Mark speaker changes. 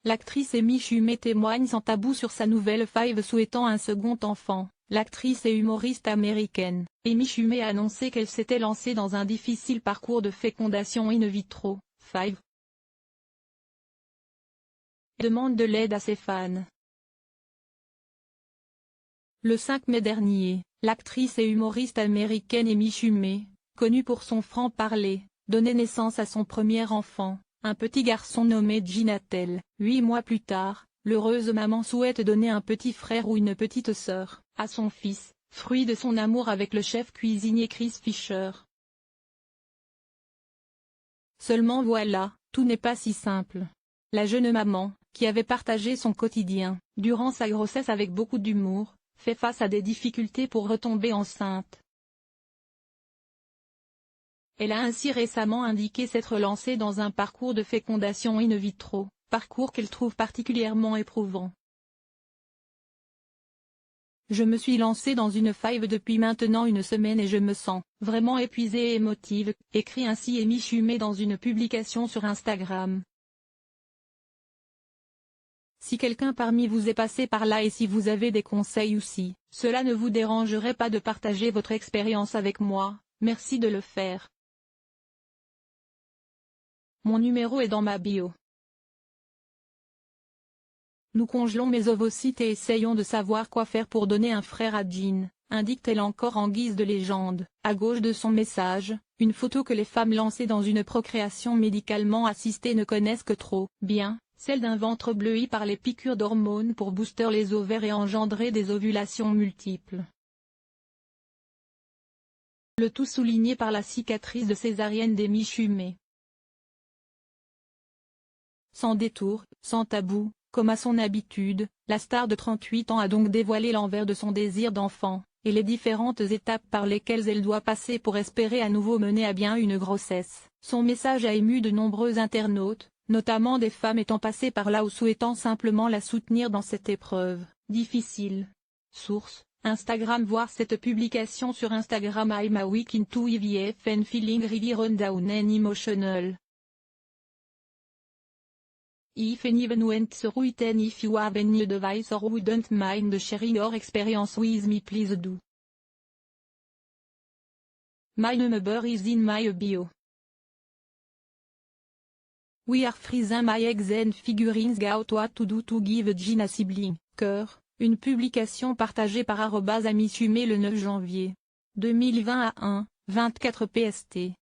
Speaker 1: L'actrice Amy Schumer témoigne sans tabou sur sa nouvelle five souhaitant un second enfant. L'actrice et humoriste américaine, Amy Schumer a annoncé qu'elle s'était lancée dans un difficile parcours de fécondation in vitro, FIV. Elle demande de l'aide à ses fans. Le 5 mai dernier, l'actrice et humoriste américaine Amy Schumer, connue pour son franc-parler, donnait naissance à son premier enfant, un petit garçon nommé Ginatel. 8 mois plus tard, l'heureuse maman souhaite donner un petit frère ou une petite sœur à son fils, fruit de son amour avec le chef cuisinier Chris Fisher. Seulement voilà, tout n'est pas si simple. La jeune maman, qui avait partagé son quotidien, durant sa grossesse avec beaucoup d'humour, fait face à des difficultés pour retomber enceinte. Elle a ainsi récemment indiqué s'être lancée dans un parcours de fécondation in vitro, parcours qu'elle trouve particulièrement éprouvant. Je me suis lancée dans une five depuis maintenant une semaine et je me sens vraiment épuisée et émotive, écrit ainsi Amy Schumer dans une publication sur Instagram. Si quelqu'un parmi vous est passé par là et si vous avez des conseils ou si cela ne vous dérangerait pas de partager votre expérience avec moi, merci de le faire. Mon numéro est dans ma bio. Nous congelons mes ovocytes et essayons de savoir quoi faire pour donner un frère à Jean, indique-t-elle encore en guise de légende. À gauche de son message, une photo que les femmes lancées dans une procréation médicalement assistée ne connaissent que trop bien, celle d'un ventre bleui par les piqûres d'hormones pour booster les ovaires et engendrer des ovulations multiples. Le tout souligné par la cicatrice de césarienne d'Amy Schumer. Sans détour, sans tabou, comme à son habitude, la star de 38 ans a donc dévoilé l'envers de son désir d'enfant, et les différentes étapes par lesquelles elle doit passer pour espérer à nouveau mener à bien une grossesse. Son message a ému de nombreux internautes, notamment des femmes étant passées par là ou souhaitant simplement la soutenir dans cette épreuve difficile. Source: Instagram. Voir cette publication sur Instagram. I'm a week into IVF and feeling really run down and emotional. If anyone went through it and if you have any advice or wouldn't mind sharing your experience with me, please do. My number is in my bio. We are freezing my eggs and figuring out what to do to give Jean a sibling. Cœur, une publication partagée par @Amy Schumer le 9 janvier 2020 à 1:24 PST.